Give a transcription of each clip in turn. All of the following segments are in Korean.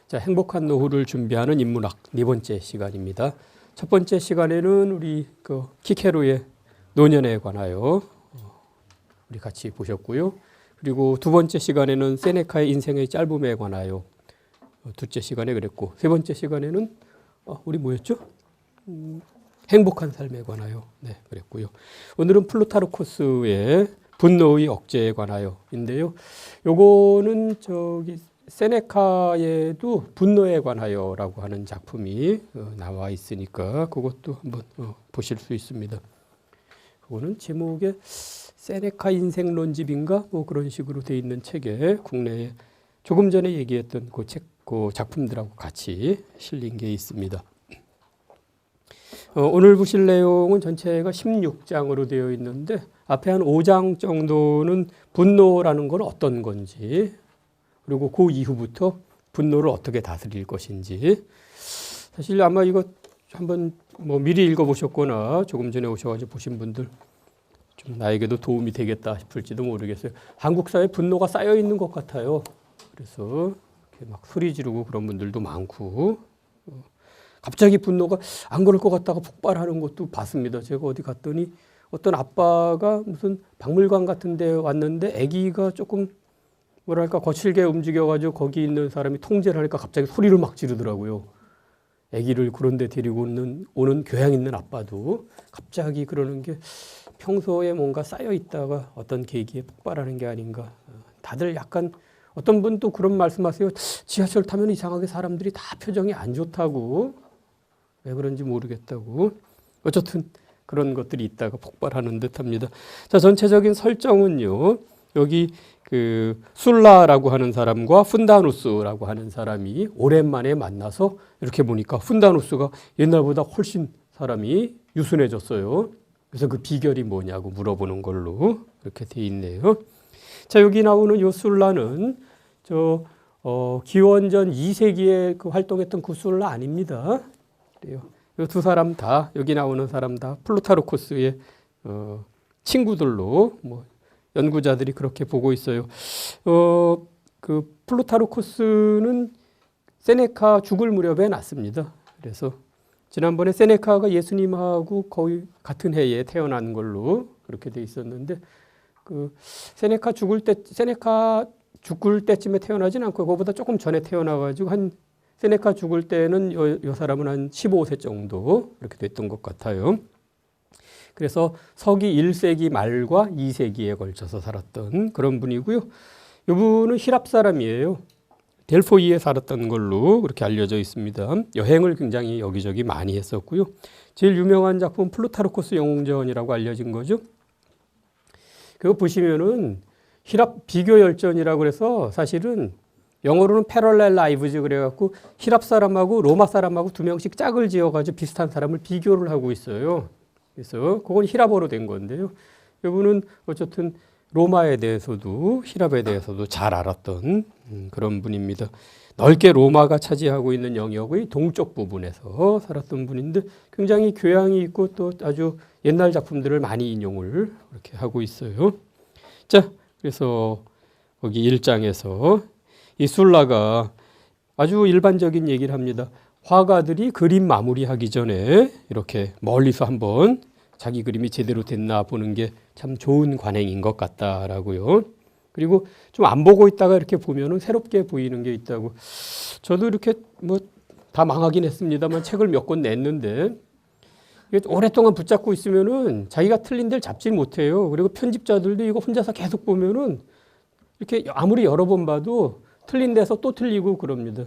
자, 행복한 노후를 준비하는 인문학 네 번째 시간입니다. 첫 번째 시간에는 우리 키케로의 노년에 관하여 우리 같이 보셨고요. 그리고 두 번째 시간에는 세네카의 인생의 짧음에 관하여 둘째 시간에 그랬고, 세 번째 시간에는 우리 뭐였죠? 행복한 삶에 관하여 그랬고요. 오늘은 플루타르코스의 분노의 억제에 관하여인데요. 요거는 세네카에도 분노에 관하여라고 하는 작품이 나와 있으니까 그것도 한번 보실 수 있습니다. 그거는 제목에 세네카 인생론집인가 뭐 그런 식으로 돼 있는 책에 국내에 조금 전에 얘기했던 그 작품들하고 같이 실린 게 있습니다. 오늘 보실 내용은 전체가 16장으로 되어 있는데 앞에 한 5장 정도는 분노라는 건 어떤 건지, 그리고 그 이후부터 분노를 어떻게 다스릴 것인지. 사실 아마 이거 한번 미리 읽어보셨거나 조금 전에 오셔가지고 보신 분들 좀 나에게도 도움이 되겠다 싶을지도 모르겠어요. 한국 사회에 분노가 쌓여 있는 것 같아요. 그래서 이렇게 막 소리 지르고 그런 분들도 많고, 갑자기 분노가 안 그럴 것 같다가 폭발하는 것도 봤습니다. 제가 어디 갔더니 어떤 아빠가 무슨 박물관 같은 데 왔는데 아기가 조금 뭐랄까 거칠게 움직여가지고 거기 있는 사람이 통제를 하니까 갑자기 소리를 막 지르더라고요. 아기를 그런 데 데리고 오는 교양 있는 아빠도 갑자기 그러는 게 평소에 뭔가 쌓여 있다가 어떤 계기에 폭발하는 게 아닌가. 다들 약간 어떤 분 또 그런 말씀하세요. 지하철 타면 이상하게 사람들이 다 표정이 안 좋다고. 왜 그런지 모르겠다고. 어쨌든 그런 것들이 있다가 폭발하는 듯합니다. 자, 전체적인 설정은요. 여기 술라라고 하는 사람과 푼다누스라고 하는 사람이 오랜만에 만나서 이렇게 보니까 푼다누스가 옛날보다 훨씬 사람이 유순해졌어요. 그래서 그 비결이 뭐냐고 물어보는 걸로 이렇게 돼 있네요. 자, 여기 나오는 요 술라는 기원전 2세기에 활동했던 그 술라 아닙니다. 그래요. 이 두 사람 다, 여기 나오는 사람 다 플루타르코스의 친구들로 연구자들이 그렇게 보고 있어요. 그 플루타르코스는 세네카 죽을 무렵에 났습니다. 그래서 지난번에 세네카가 예수님하고 거의 같은 해에 태어난 걸로 그렇게 돼 있었는데, 세네카 죽을 때쯤에 태어나진 않고 그거보다 조금 전에 태어나가지고 세네카 죽을 때는 이 사람은 한 15세 정도 이렇게 됐던 것 같아요. 그래서 서기 1세기 말과 2세기에 걸쳐서 살았던 그런 분이고요. 이분은 히랍 사람이에요. 델포이에 살았던 걸로 그렇게 알려져 있습니다. 여행을 굉장히 여기저기 많이 했었고요. 제일 유명한 작품은 플루타르코스 영웅전이라고 알려진 거죠. 그거 보시면은 히랍 비교 열전이라고 그래서 사실은 영어로는 패럴렐 라이브즈 그래갖고 히랍 사람하고 로마 사람하고 두 명씩 짝을 지어가지고 비슷한 사람을 비교를 하고 있어요. 그래서 그건 히랍어로 된 건데요. 이분은 어쨌든 로마에 대해서도 히랍에 대해서도 잘 알았던 그런 분입니다. 넓게 로마가 차지하고 있는 영역의 동쪽 부분에서 살았던 분인데 굉장히 교양이 있고 또 아주 옛날 작품들을 많이 인용을 이렇게 하고 있어요. 자, 그래서 거기 1장에서 이 술라가 아주 일반적인 얘기를 합니다. 화가들이 그림 마무리하기 전에 이렇게 멀리서 한번 자기 그림이 제대로 됐나 보는 게 참 좋은 관행인 것 같다라고요. 그리고 좀 안 보고 있다가 이렇게 보면은 새롭게 보이는 게 있다고. 저도 이렇게 다 망하긴 했습니다만 책을 몇 권 냈는데 오랫동안 붙잡고 있으면은 자기가 틀린 데를 잡지 못해요. 그리고 편집자들도 이거 혼자서 계속 보면은 이렇게 아무리 여러 번 봐도 틀린 데서 또 틀리고 그럽니다.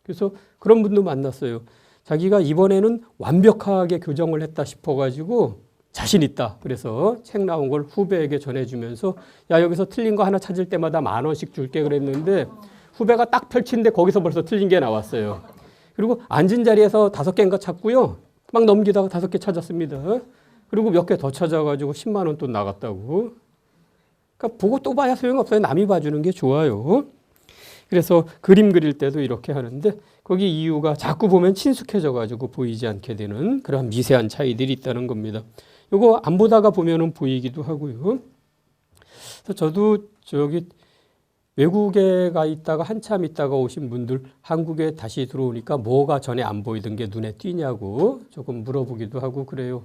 그래서 그런 분도 만났어요. 자기가 이번에는 완벽하게 교정을 했다 싶어가지고 자신 있다. 그래서 책 나온 걸 후배에게 전해주면서 야, 여기서 틀린 거 하나 찾을 때마다 10,000원씩 줄게 그랬는데 후배가 딱 펼친데 거기서 벌써 틀린 게 나왔어요. 그리고 앉은 자리에서 5개인가 찾고요. 막 넘기다가 5개 찾았습니다. 그리고 몇 개 더 찾아가지고 10만 원 또 나갔다고. 그러니까 보고 또 봐야 소용없어요. 남이 봐주는 게 좋아요. 그래서 그림 그릴 때도 이렇게 하는데 거기 이유가 자꾸 보면 친숙해져가지고 보이지 않게 되는 그런 미세한 차이들이 있다는 겁니다. 이거 안 보다가 보면은 보이기도 하고요. 그래서 저도 외국에 가 있다가 한참 있다가 오신 분들 한국에 다시 들어오니까 뭐가 전에 안 보이던 게 눈에 띄냐고 조금 물어보기도 하고 그래요.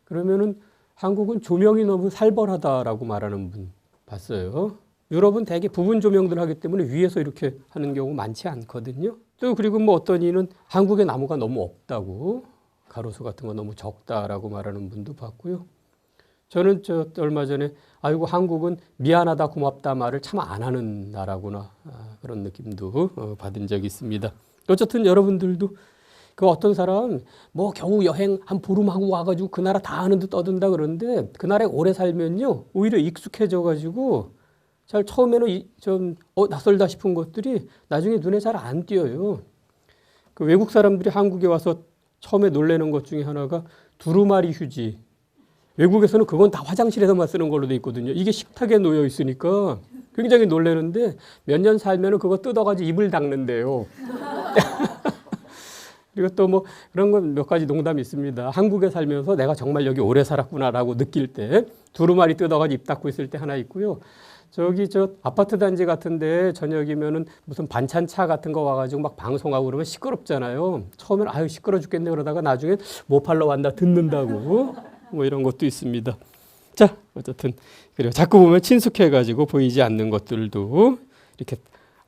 그러면은 한국은 조명이 너무 살벌하다라고 말하는 분 봤어요. 유럽은 대개 부분 조명들 하기 때문에 위에서 이렇게 하는 경우 많지 않거든요. 또 그리고 뭐 어떤 이는 한국에 나무가 너무 없다고 가로수 같은 거 너무 적다라고 말하는 분도 봤고요. 저는 얼마 전에 아이고 한국은 미안하다 고맙다 말을 참 안 하는 나라구나 그런 느낌도 받은 적이 있습니다. 어쨌든 여러분들도 그 어떤 사람 뭐 겨우 여행 한 보름하고 와가지고 그 나라 다 아는 듯 떠든다 그러는데 그 나라에 오래 살면요 오히려 익숙해져 가지고 잘 처음에는 좀 낯설다 싶은 것들이 나중에 눈에 잘 안 띄어요. 그 외국 사람들이 한국에 와서 처음에 놀라는 것 중에 하나가 두루마리 휴지. 외국에서는 그건 다 화장실에서만 쓰는 걸로 돼 있거든요. 이게 식탁에 놓여 있으니까 굉장히 놀라는데 몇 년 살면은 그거 뜯어가지고 입을 닦는데요. 그리고 또 뭐 그런 건 몇 가지 농담이 있습니다. 한국에 살면서 내가 정말 여기 오래 살았구나라고 느낄 때 두루마리 뜯어가지고 입 닦고 있을 때 하나 있고요. 저기 저 아파트 단지 같은데 저녁이면은 무슨 반찬차 같은 거 와가지고 막 방송하고 그러면 시끄럽잖아요. 처음엔 아유 시끄러 죽겠네 그러다가 나중엔 뭐 팔러 왔나 듣는다고 뭐 이런 것도 있습니다. 자 어쨌든 그래요. 자꾸 보면 친숙해가지고 보이지 않는 것들도 이렇게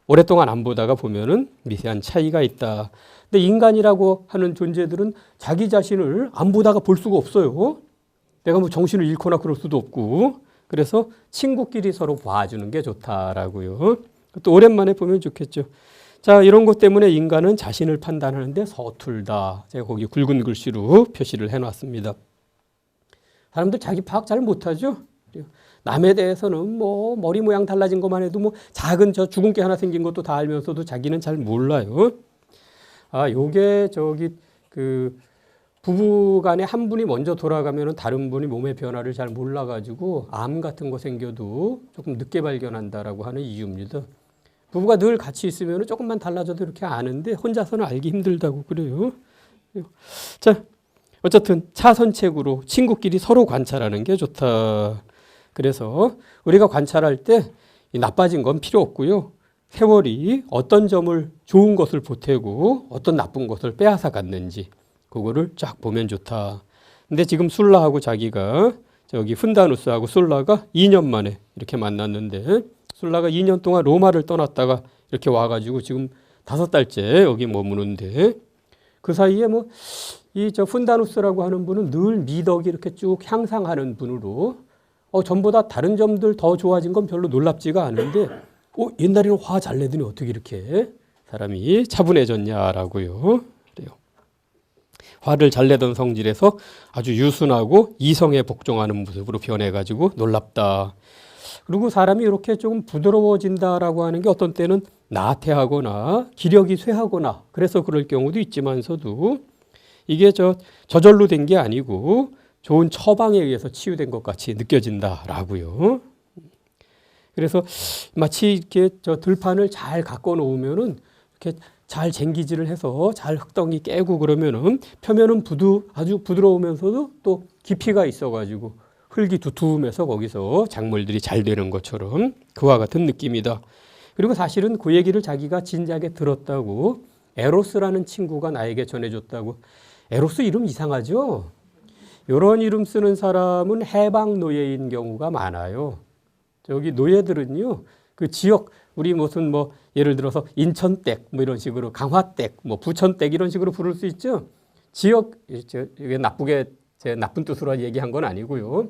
오랫동안 안 보다가 보면은 미세한 차이가 있다. 근데 인간이라고 하는 존재들은 자기 자신을 안 보다가 볼 수가 없어요. 내가 뭐 정신을 잃거나 그럴 수도 없고. 그래서 친구끼리 서로 봐주는 게 좋다라고요. 또 오랜만에 보면 좋겠죠. 자, 이런 것 때문에 인간은 자신을 판단하는데 서툴다. 제가 거기 굵은 글씨로 표시를 해놨습니다. 사람들 자기 파악 잘 못하죠. 남에 대해서는 뭐 머리 모양 달라진 것만 해도 뭐 작은 저 죽은 게 하나 생긴 것도 다 알면서도 자기는 잘 몰라요. 아, 요게 저기 그 부부 간에 한 분이 먼저 돌아가면 다른 분이 몸의 변화를 잘 몰라가지고 암 같은 거 생겨도 조금 늦게 발견한다라고 하는 이유입니다. 부부가 늘 같이 있으면 조금만 달라져도 이렇게 아는데 혼자서는 알기 힘들다고 그래요. 자, 어쨌든 차선책으로 친구끼리 서로 관찰하는 게 좋다. 그래서 우리가 관찰할 때 나빠진 건 필요 없고요. 세월이 어떤 점을 좋은 것을 보태고 어떤 나쁜 것을 빼앗아 갔는지 그거를 쫙 보면 좋다. 근데 지금 술라하고 자기가 저기 훈다누스하고 술라가 2년 만에 이렇게 만났는데 술라가 2년 동안 로마를 떠났다가 이렇게 와가지고 지금 5달째 여기 머무는데 그 사이에 뭐 이 저 훈다누스라고 하는 분은 늘 미덕이 이렇게 쭉 향상하는 분으로 전보다 다른 점들 더 좋아진 건 별로 놀랍지가 않은데 옛날에는 화 잘 내더니 어떻게 이렇게 사람이 차분해졌냐라고요. 그래요. 화를 잘 내던 성질에서 아주 유순하고 이성에 복종하는 모습으로 변해가지고 놀랍다. 그리고 사람이 이렇게 좀 부드러워진다라고 하는 게 어떤 때는 나태하거나 기력이 쇠하거나 그래서 그럴 경우도 있지만서도 이게 저절로 된 게 아니고 좋은 처방에 의해서 치유된 것 같이 느껴진다라고요. 그래서 마치 이렇게 들판을 잘 가꿔 놓으면은 이렇게 잘 쟁기질을 해서 잘 흙덩이 깨고 그러면은 표면은 아주 부드러우면서도 또 깊이가 있어가지고 흙이 두툼해서 거기서 작물들이 잘 되는 것처럼 그와 같은 느낌이다. 그리고 사실은 그 얘기를 자기가 진작에 들었다고 에로스라는 친구가 나에게 전해줬다고. 에로스 이름 이상하죠? 이런 이름 쓰는 사람은 해방 노예인 경우가 많아요. 저기 노예들은요, 그 지역, 우리 무슨 뭐 예를 들어서 인천댁 뭐 이런 식으로 강화댁, 뭐 부천댁 이런 식으로 부를 수 있죠. 지역, 이게 제 나쁜 뜻으로 얘기한 건 아니고요.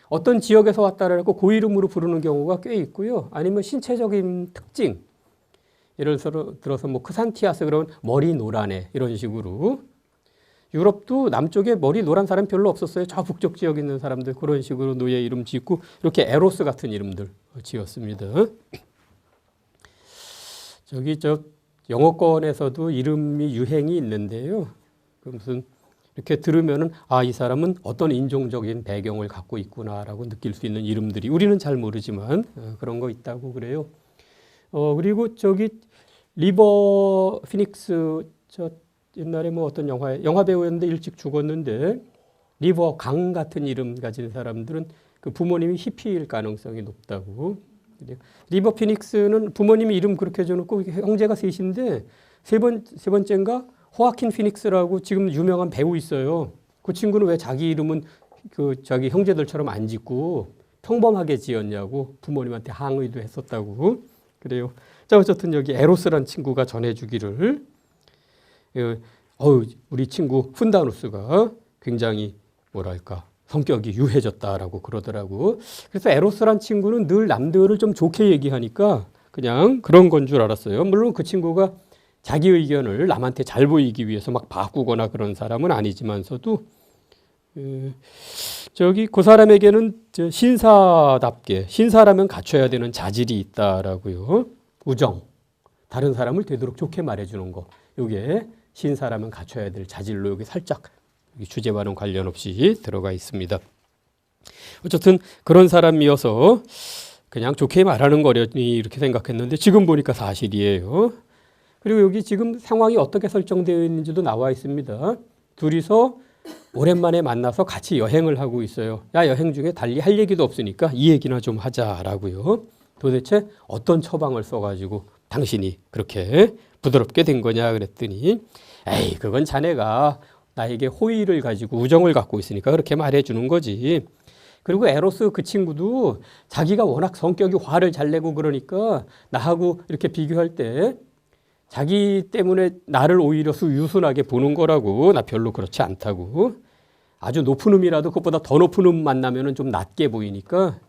어떤 지역에서 왔다라고 그 이름으로 부르는 경우가 꽤 있고요. 아니면 신체적인 특징, 예를 들어서 뭐 크산티아스 그러면 머리 노란애 이런 식으로. 유럽도 남쪽에 머리 노란 사람 별로 없었어요. 저 북쪽 지역에 있는 사람들 그런 식으로 노예 이름 짓고 이렇게 에로스 같은 이름들 지었습니다. 저기 영어권에서도 이름이 유행이 있는데요. 무슨 이렇게 들으면은 이 사람은 어떤 인종적인 배경을 갖고 있구나라고 느낄 수 있는 이름들이 우리는 잘 모르지만 그런 거 있다고 그래요. 그리고 저기 리버 피닉스 옛날에 뭐 어떤 영화 배우였는데 일찍 죽었는데 리버 강 같은 이름 가진 사람들은 그 부모님이 히피일 가능성이 높다고. 리버 피닉스는 부모님이 이름 그렇게 줘놓고 형제가 셋인데 세 번째인가 호아킨 피닉스라고 지금 유명한 배우 있어요. 그 친구는 왜 자기 이름은 그 자기 형제들처럼 안 짓고 평범하게 지었냐고 부모님한테 항의도 했었다고 그래요. 자, 어쨌든 여기 에로스란 친구가 전해주기를 우리 친구 훈다누스가 굉장히 뭐랄까 성격이 유해졌다라고 그러더라고. 그래서 에로스란 친구는 늘 남들을 좀 좋게 얘기하니까 그냥 그런 건 줄 알았어요. 물론 그 친구가 자기 의견을 남한테 잘 보이기 위해서 막 바꾸거나 그런 사람은 아니지만서도 저기 그 사람에게는 신사답게 신사라면 갖춰야 되는 자질이 있다라고요. 우정, 다른 사람을 되도록 좋게 말해주는 거. 이게 신사라면 갖춰야 될 자질로 여기 살짝 주제와는 관련 없이 들어가 있습니다. 어쨌든 그런 사람이어서 그냥 좋게 말하는 거려니 이렇게 생각했는데 지금 보니까 사실이에요. 그리고 여기 지금 상황이 어떻게 설정되어 있는지도 나와 있습니다. 둘이서 오랜만에 만나서 같이 여행을 하고 있어요. 야, 여행 중에 달리 할 얘기도 없으니까 이 얘기나 좀 하자라고요. 도대체 어떤 처방을 써가지고 당신이 그렇게 부드럽게 된 거냐 그랬더니 에이, 그건 자네가 나에게 호의를 가지고 우정을 갖고 있으니까 그렇게 말해주는 거지. 그리고 에로스 그 친구도 자기가 워낙 성격이 화를 잘 내고 그러니까 나하고 이렇게 비교할 때 자기 때문에 나를 오히려 유순하게 보는 거라고. 나 별로 그렇지 않다고. 아주 높은 음이라도 그것보다 더 높은 음 만나면 좀 낮게 보이니까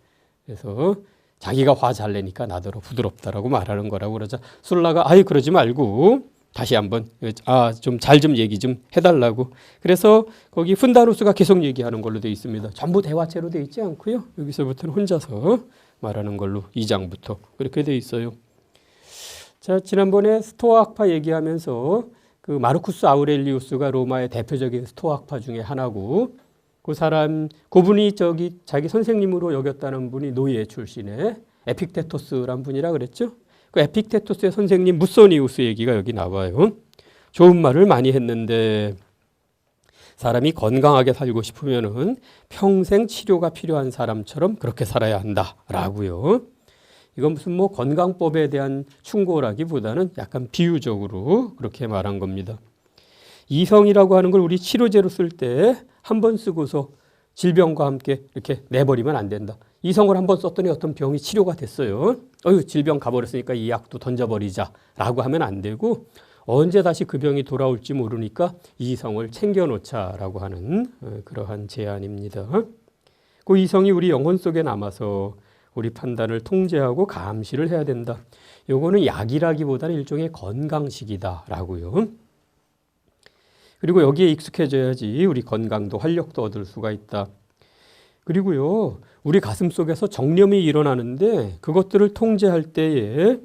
그래서 자기가 화 잘 내니까 나더러 부드럽다라고 말하는 거라고. 그러자 술라가 아이 그러지 말고 다시 한번 좀 잘 좀 얘기 좀 해달라고. 그래서 거기 훈다누스가 계속 얘기하는 걸로 되어 있습니다. 전부 대화체로 되어 있지 않고요. 여기서부터는 혼자서 말하는 걸로 2장부터 그렇게 되어 있어요. 자, 지난번에 스토아 학파 얘기하면서 그 마르쿠스 아우렐리우스가 로마의 대표적인 스토아 학파 중에 하나고 그분이 자기 선생님으로 여겼다는 분이 노예 출신의 에픽테토스란 분이라 그랬죠. 그 에픽테토스의 선생님 무소니우스 얘기가 여기 나와요. 좋은 말을 많이 했는데 사람이 건강하게 살고 싶으면은 평생 치료가 필요한 사람처럼 그렇게 살아야 한다라고요. 이건 무슨 건강법에 대한 충고라기보다는 약간 비유적으로 그렇게 말한 겁니다. 이성이라고 하는 걸 우리 치료제로 쓸 때 한 번 쓰고서 질병과 함께 이렇게 내버리면 안 된다. 이성을 한 번 썼더니 어떤 병이 치료가 됐어요. 질병 가버렸으니까 이 약도 던져버리자라고 하면 안 되고 언제 다시 그 병이 돌아올지 모르니까 이성을 챙겨놓자라고 하는 그러한 제안입니다. 그 이성이 우리 영혼 속에 남아서 우리 판단을 통제하고 감시를 해야 된다. 요거는 약이라기보다는 일종의 건강식이다라고요. 그리고 여기에 익숙해져야지 우리 건강도 활력도 얻을 수가 있다. 그리고요, 우리 가슴 속에서 정념이 일어나는데 그것들을 통제할 때에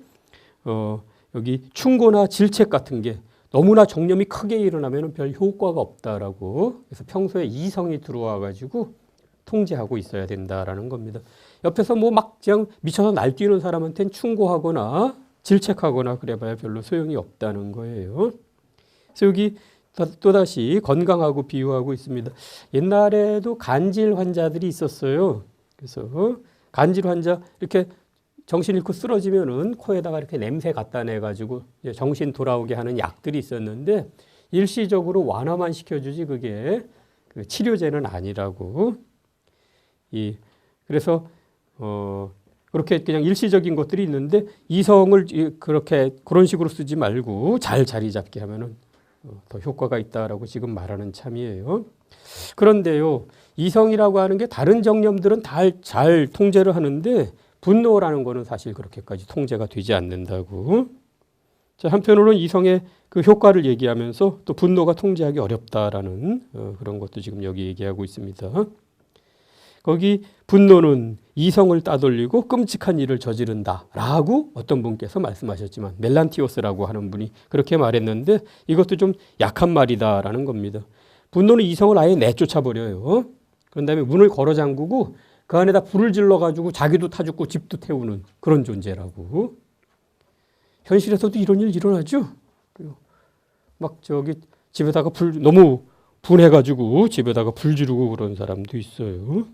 여기 충고나 질책 같은 게 너무나 정념이 크게 일어나면 별 효과가 없다라고. 그래서 평소에 이성이 들어와 가지고 통제하고 있어야 된다라는 겁니다. 옆에서 막 그냥 미쳐서 날뛰는 사람한테는 충고하거나 질책하거나 그래봐야 별로 소용이 없다는 거예요. 그래서 여기 또다시 건강하고 비유하고 있습니다. 옛날에도 간질 환자들이 있었어요. 그래서 간질 환자 이렇게 정신 잃고 쓰러지면은 코에다가 이렇게 냄새 갖다 내가지고 정신 돌아오게 하는 약들이 있었는데 일시적으로 완화만 시켜주지 그게 그 치료제는 아니라고. 그래서 그렇게 그냥 일시적인 것들이 있는데 이성을 그런 식으로 쓰지 말고 잘 자리 잡게 하면은 더 효과가 있다라고 지금 말하는 참이에요. 그런데요, 이성이라고 하는 게 다른 정념들은 잘 통제를 하는데 분노라는 거는 사실 그렇게까지 통제가 되지 않는다고. 자, 한편으로는 이성의 그 효과를 얘기하면서 또 분노가 통제하기 어렵다라는 그런 것도 지금 여기 얘기하고 있습니다. 거기 분노는 이성을 따돌리고 끔찍한 일을 저지른다라고 어떤 분께서 말씀하셨지만 멜란티오스라고 하는 분이 그렇게 말했는데 이것도 좀 약한 말이다라는 겁니다. 분노는 이성을 아예 내쫓아 버려요. 그런 다음에 문을 걸어 잠그고 그 안에다 불을 질러가지고 자기도 타 죽고 집도 태우는 그런 존재라고. 현실에서도 이런 일 일어나죠. 막 집에다가 너무 분해가지고 집에다가 불 지르고 그런 사람도 있어요.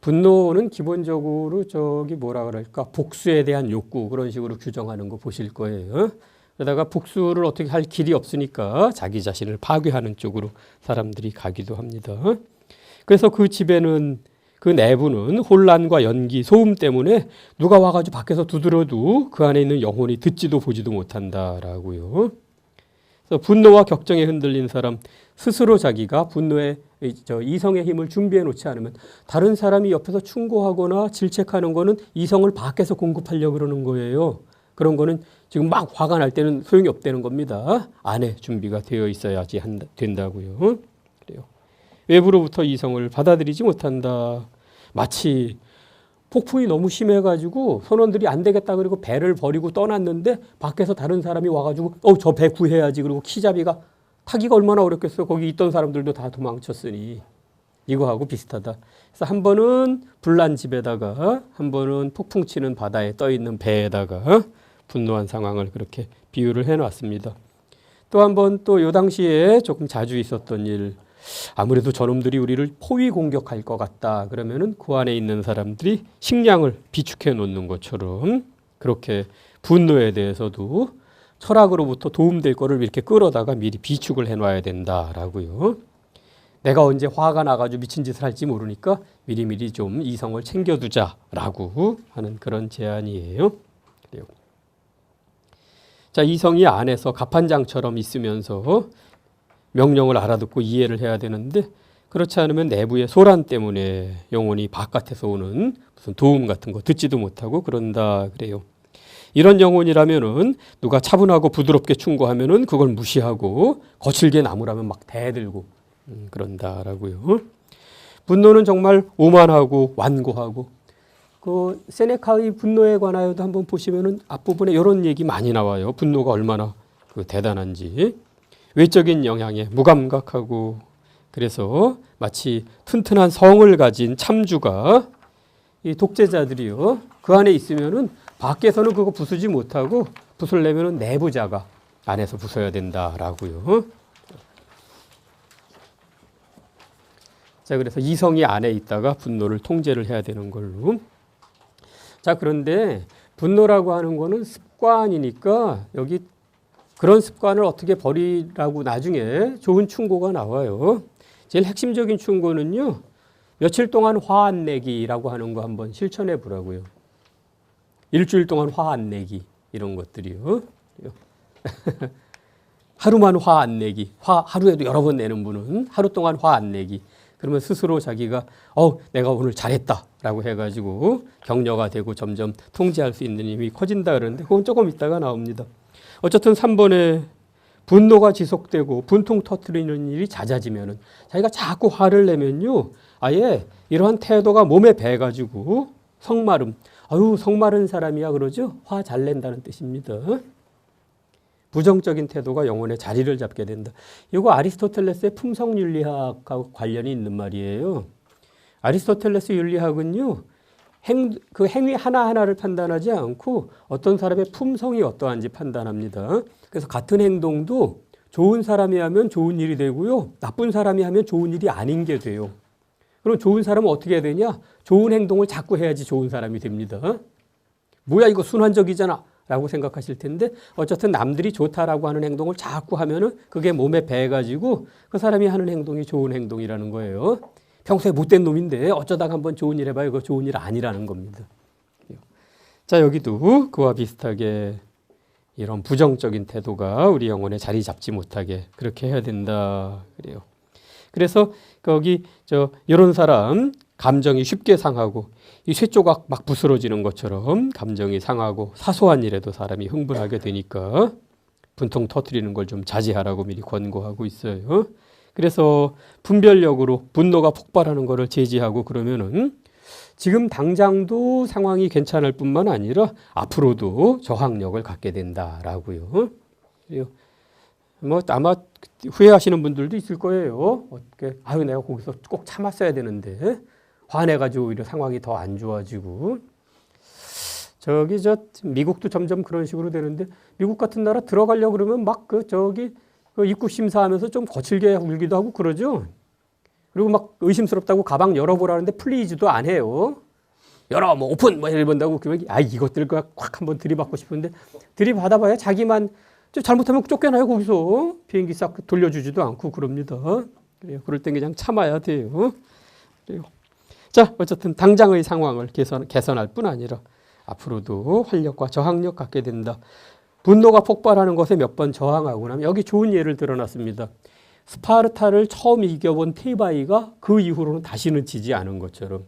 분노는 기본적으로 저기 뭐라 그럴까 복수에 대한 욕구 그런 식으로 규정하는 거 보실 거예요. 그러다가 복수를 어떻게 할 길이 없으니까 자기 자신을 파괴하는 쪽으로 사람들이 가기도 합니다. 그래서 그 집에는 그 내부는 혼란과 연기, 소음 때문에 누가 와가지고 밖에서 두드려도 그 안에 있는 영혼이 듣지도 보지도 못한다라고요. 그래서 분노와 격정에 흔들린 사람 스스로 자기가 분노의 이성의 힘을 준비해 놓지 않으면 다른 사람이 옆에서 충고하거나 질책하는 거는 이성을 밖에서 공급하려고 그러는 거예요. 그런 거는 지금 막 화가 날 때는 소용이 없다는 겁니다. 안에 준비가 되어 있어야지 된다고요. 그래요. 외부로부터 이성을 받아들이지 못한다. 마치 폭풍이 너무 심해가지고 선원들이 안 되겠다 그리고 배를 버리고 떠났는데 밖에서 다른 사람이 와가지고 저 배 구해야지 그리고 키잡이가 타기가 얼마나 어렵겠어요. 거기 있던 사람들도 다 도망쳤으니 이거하고 비슷하다. 그래서 한 번은 불난 집에다가 한 번은 폭풍 치는 바다에 떠 있는 배에다가 분노한 상황을 그렇게 비유를 해놨습니다. 또 한 번 또 요 당시에 조금 자주 있었던 일, 아무래도 저놈들이 우리를 포위 공격할 것 같다. 그러면은 그 안에 있는 사람들이 식량을 비축해 놓는 것처럼 그렇게 분노에 대해서도 철학으로부터 도움될 거를 이렇게 끌어다가 미리 비축을 해놔야 된다라고요. 내가 언제 화가 나가지고 미친 짓을 할지 모르니까 미리미리 좀 이성을 챙겨두자라고 하는 그런 제안이에요. 그래요. 자, 이성이 안에서 갑판장처럼 있으면서 명령을 알아듣고 이해를 해야 되는데 그렇지 않으면 내부의 소란 때문에 영혼이 바깥에서 오는 무슨 도움 같은 거 듣지도 못하고 그런다 그래요. 이런 영혼이라면은 누가 차분하고 부드럽게 충고하면은 그걸 무시하고 거칠게 나무라면 막 대들고 그런다라고요. 분노는 정말 오만하고 완고하고 그 세네카의 분노에 관하여도 한번 보시면은 앞부분에 이런 얘기 많이 나와요. 분노가 얼마나 그 대단한지. 외적인 영향에 무감각하고 그래서 마치 튼튼한 성을 가진 참주가 이 독재자들이요. 그 안에 있으면은 밖에서는 그거 부수지 못하고 부술려면은 내부자가 안에서 부숴야 된다라고요. 자, 그래서 이성이 안에 있다가 분노를 통제를 해야 되는 걸로. 자, 그런데 분노라고 하는 거는 습관이니까 여기 그런 습관을 어떻게 버리라고 나중에 좋은 충고가 나와요. 제일 핵심적인 충고는요. 며칠 동안 화 안 내기라고 하는 거 한번 실천해 보라고요. 일주일 동안 화 안 내기 이런 것들이요. 하루만 화 안 내기. 하루에도 여러 번 내는 분은 하루 동안 화 안 내기. 그러면 스스로 자기가 내가 오늘 잘했다라고 해가지고 격려가 되고 점점 통제할 수 있는 힘이 커진다 그러는데 그건 조금 있다가 나옵니다. 어쨌든 3번에 분노가 지속되고 분통 터뜨리는 일이 잦아지면은 자기가 자꾸 화를 내면요. 아예 이러한 태도가 몸에 배가지고 성마름. 성마른 사람이야 그러죠. 화 잘 낸다는 뜻입니다. 부정적인 태도가 영혼의 자리를 잡게 된다. 이거 아리스토텔레스의 품성윤리학과 관련이 있는 말이에요. 아리스토텔레스 윤리학은요. 그 행위 하나하나를 판단하지 않고 어떤 사람의 품성이 어떠한지 판단합니다. 그래서 같은 행동도 좋은 사람이 하면 좋은 일이 되고요. 나쁜 사람이 하면 좋은 일이 아닌 게 돼요. 그럼 좋은 사람은 어떻게 해야 되냐? 좋은 행동을 자꾸 해야지 좋은 사람이 됩니다. 뭐야 이거 순환적이잖아 라고 생각하실 텐데 어쨌든 남들이 좋다라고 하는 행동을 자꾸 하면은 그게 몸에 배가지고 그 사람이 하는 행동이 좋은 행동이라는 거예요. 평소에 못된 놈인데 어쩌다가 한번 좋은 일 해봐요. 그거 좋은 일 아니라는 겁니다. 자, 여기도 그와 비슷하게 이런 부정적인 태도가 우리 영혼에 자리 잡지 못하게 그렇게 해야 된다 그래요. 그래서 거기 이런 사람 감정이 쉽게 상하고 이 쇠조각 막 부스러지는 것처럼 감정이 상하고 사소한 일에도 사람이 흥분하게 되니까 분통 터뜨리는 걸 좀 자제하라고 미리 권고하고 있어요. 그래서 분별력으로 분노가 폭발하는 것을 제지하고 그러면은 지금 당장도 상황이 괜찮을 뿐만 아니라 앞으로도 저항력을 갖게 된다라고요. 뭐 아마 후회하시는 분들도 있을 거예요. 어떻게 내가 거기서 꼭 참았어야 되는데 화내가지고 오히려 상황이 더 안 좋아지고 미국도 점점 그런 식으로 되는데 미국 같은 나라 들어가려고 그러면 막 그 입국 심사하면서 좀 거칠게 굴기도 하고 그러죠. 그리고 막 의심스럽다고 가방 열어보라는데 플리즈도 안 해요. 열어, 뭐 오픈, 뭐 이런다고 그러면 이것들 확 한번 들이받고 싶은데 들이받아봐야 자기만 잘못하면 쫓겨나요 거기서. 비행기 싹 돌려주지도 않고 그럽니다. 그래요. 그럴 땐 그냥 참아야 돼요. 그래요. 자, 어쨌든 당장의 상황을 개선할 뿐 아니라 앞으로도 활력과 저항력 갖게 된다. 분노가 폭발하는 것에 몇 번 저항하고 나면 여기 좋은 예를 들어놨습니다. 스파르타를 처음 이겨본 테바이가 그 이후로는 다시는 지지 않은 것처럼.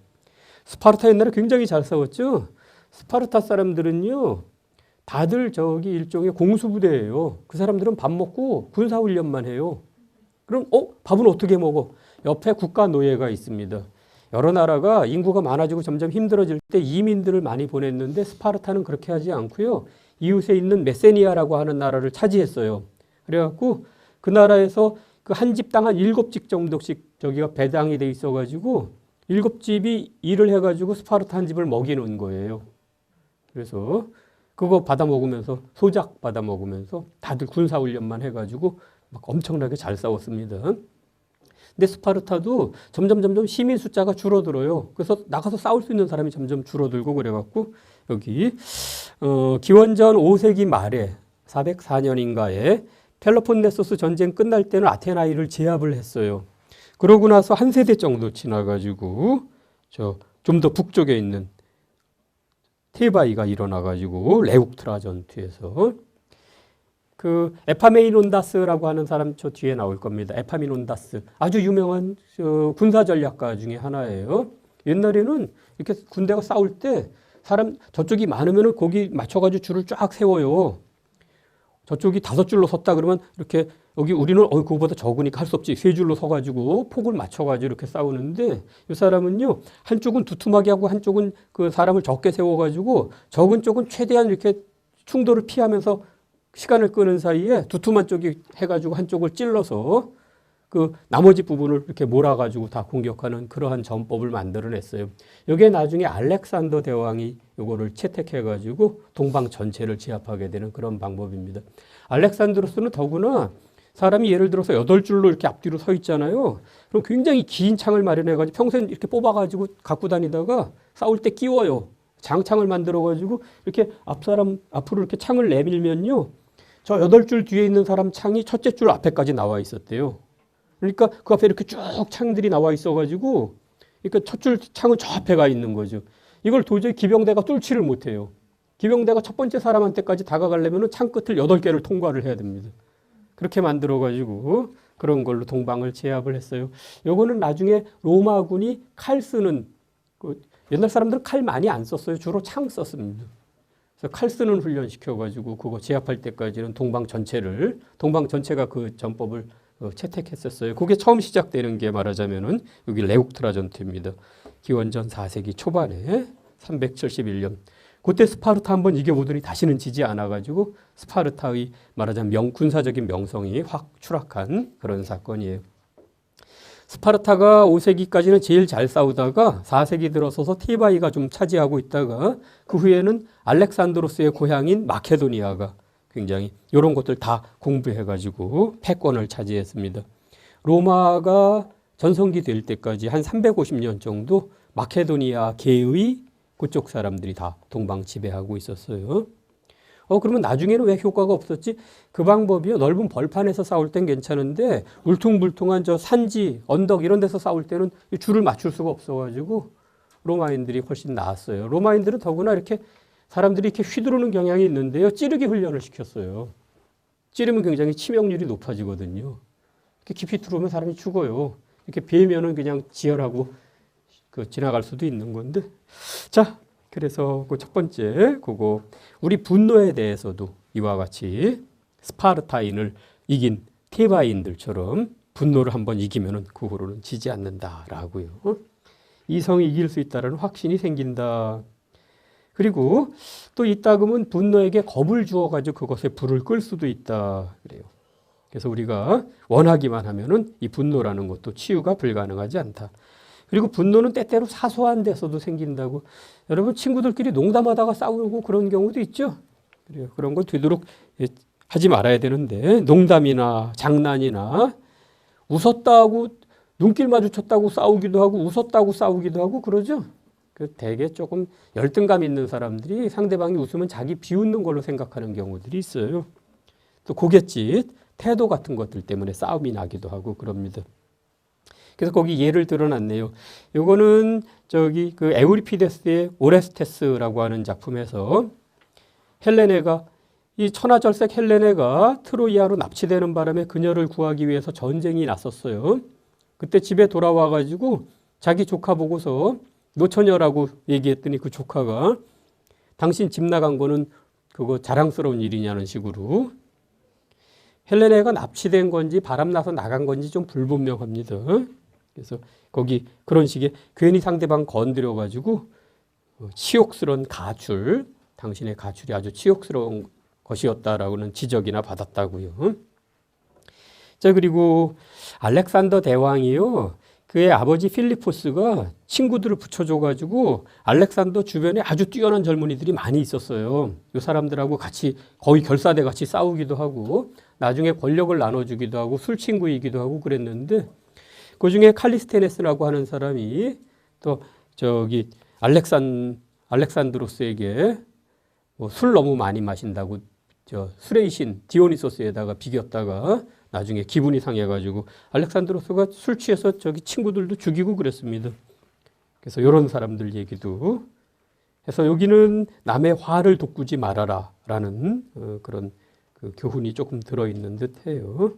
스파르타 옛날에 굉장히 잘 싸웠죠. 스파르타 사람들은요, 다들 저기 일종의 공수부대예요. 그 사람들은 밥 먹고 군사훈련만 해요. 그럼 밥은 어떻게 먹어? 옆에 국가노예가 있습니다. 여러 나라가 인구가 많아지고 점점 힘들어질 때 이민들을 많이 보냈는데 스파르타는 그렇게 하지 않고요. 이웃에 있는 메세니아라고 하는 나라를 차지했어요. 그래갖고 그 나라에서 그 한 집당 한 7집 정도씩 저기가 배당이 돼 있어가지고 7집이 일을 해가지고 스파르타 한 집을 먹이는 거예요. 그래서 그거 받아 먹으면서 소작 받아 먹으면서 다들 군사훈련만 해가지고 막 엄청나게 잘 싸웠습니다. 근데 스파르타도 점점 시민 숫자가 줄어들어요. 그래서 나가서 싸울 수 있는 사람이 점점 줄어들고 그래갖고 여기 기원전 5세기 말에 404년인가에 펠로폰네소스 전쟁 끝날 때는 아테나이를 제압을 했어요. 그러고 나서 한 세대 정도 지나가지고 좀 더 북쪽에 있는 테바이가 일어나가지고 레욱트라 전투에서 그 에파메니논다스라고 하는 사람 저 뒤에 나올 겁니다. 에파미논다스 아주 유명한 군사 전략가 중에 하나예요. 옛날에는 이렇게 군대가 싸울 때 사람 저쪽이 많으면은 거기 맞춰가지고 줄을 쫙 세워요. 저쪽이 5줄로 섰다 그러면 이렇게 여기 우리는 그거보다 적으니까 할 수 없지. 3줄로 서가지고 폭을 맞춰가지고 이렇게 싸우는데 이 사람은요 한쪽은 두툼하게 하고 한쪽은 그 사람을 적게 세워가지고 적은 쪽은 최대한 이렇게 충돌을 피하면서 시간을 끄는 사이에 두툼한 쪽이 해가지고 한쪽을 찔러서 그 나머지 부분을 이렇게 몰아가지고 다 공격하는 그러한 전법을 만들어냈어요. 이게 나중에 알렉산더 대왕이 이거를 채택해가지고 동방 전체를 제압하게 되는 그런 방법입니다. 알렉산드로스는 더구나 사람이 예를 들어서 8줄로 이렇게 앞뒤로 서 있잖아요. 그럼 굉장히 긴 창을 마련해가지고 평생 이렇게 뽑아가지고 갖고 다니다가 싸울 때 끼워요. 장창을 만들어가지고 이렇게 앞사람 앞으로 이렇게 창을 내밀면요. 저 8줄 뒤에 있는 사람 창이 첫째 줄 앞에까지 나와 있었대요. 그러니까 그 앞에 이렇게 쭉 창들이 나와 있어가지고 그러니까 첫 줄 창은 저 앞에 가 있는 거죠. 이걸 도저히 기병대가 뚫지를 못해요. 기병대가 첫 번째 사람한테까지 다가가려면 창 끝을 8개를 통과를 해야 됩니다. 그렇게 만들어가지고 그런 걸로 동방을 제압을 했어요. 요거는 나중에 로마군이 칼 쓰는 옛날 사람들은 칼 많이 안 썼어요. 주로 창 썼습니다. 그래서 칼 쓰는 훈련 시켜가지고 그거 제압할 때까지는 동방 전체가 그 전법을 채택했었어요. 그게 처음 시작되는 게 말하자면은 여기 레욱트라 전투입니다. 기원전 4세기 초반에 371년. 그때 스파르타 한번 이겨보더니 다시는 지지 않아가지고 스파르타의 말하자면 군사적인 명성이 확 추락한 그런 사건이에요. 스파르타가 5세기까지는 제일 잘 싸우다가 4세기 들어서서 테바이가 좀 차지하고 있다가 그 후에는 알렉산드로스의 고향인 마케도니아가 굉장히 이런 것들 다 공부해가지고 패권을 차지했습니다. 로마가 전성기 될 때까지 한 350년 정도 마케도니아 계의 그쪽 사람들이 다 동방 지배하고 있었어요. 그러면 나중에는 왜 효과가 없었지? 그 방법이요. 넓은 벌판에서 싸울 땐 괜찮은데 울퉁불퉁한 저 산지, 언덕 이런 데서 싸울 때는 줄을 맞출 수가 없어가지고 로마인들이 훨씬 나았어요. 로마인들은 더구나 이렇게 사람들이 이렇게 휘두르는 경향이 있는데요. 찌르기 훈련을 시켰어요. 찌르면 굉장히 치명률이 높아지거든요. 이렇게 깊이 들어오면 사람이 죽어요. 이렇게 베면은 그냥 지혈하고 지나갈 수도 있는 건데. 자, 그래서 그 첫 번째, 그거 우리 분노에 대해서도 이와 같이 스파르타인을 이긴 테바인들처럼 분노를 한번 이기면은 그 후로는 지지 않는다라고요. 이성이 이길 수 있다라는 확신이 생긴다. 그리고 또 이따금은 분노에게 겁을 주어가지고 그것에 불을 끌 수도 있다. 그래요. 그래서 우리가 원하기만 하면은 이 분노라는 것도 치유가 불가능하지 않다. 그리고 분노는 때때로 사소한 데서도 생긴다고. 여러분 친구들끼리 농담하다가 싸우고 그런 경우도 있죠. 그래요. 그런 건 되도록 하지 말아야 되는데 농담이나 장난이나 웃었다고 눈길 마주쳤다고 싸우기도 하고 웃었다고 싸우기도 하고 그러죠. 그 되게 조금 열등감 있는 사람들이 상대방이 웃으면 자기 비웃는 걸로 생각하는 경우들이 있어요. 또 고갯짓, 태도 같은 것들 때문에 싸움이 나기도 하고 그럽니다. 그래서 거기 예를 들어놨네요. 요거는 저기 그 에우리피데스의 오레스테스라고 하는 작품에서 헬레네가 이 천하절색 헬레네가 트로이아로 납치되는 바람에 그녀를 구하기 위해서 전쟁이 났었어요. 그때 집에 돌아와 가지고 자기 조카 보고서 노처녀라고 얘기했더니 그 조카가 당신 집 나간 거는 그거 자랑스러운 일이냐는 식으로 헬레네가 납치된 건지 바람나서 나간 건지 좀 불분명합니다. 그래서 거기 그런 식의 괜히 상대방 건드려 가지고 치욕스러운 가출, 당신의 가출이 아주 치욕스러운 것이었다라고는 지적이나 받았다고요. 자, 그리고 알렉산더 대왕이요. 그의 아버지 필리포스가 친구들을 붙여줘가지고 알렉산더 주변에 아주 뛰어난 젊은이들이 많이 있었어요. 이 사람들하고 같이 거의 결사대 같이 싸우기도 하고 나중에 권력을 나눠주기도 하고 술친구이기도 하고 그랬는데 그 중에 칼리스테네스라고 하는 사람이 또 저기 알렉산드로스에게 뭐 술 너무 많이 마신다고 저 술의 신 디오니소스에다가 비겼다가 나중에 기분이 상해가지고 알렉산드로스가 술 취해서 저기 친구들도 죽이고 그랬습니다. 그래서 이런 사람들 얘기도 해서 여기는 남의 화를 돋구지 말아라라는 그런 그 교훈이 조금 들어있는 듯해요.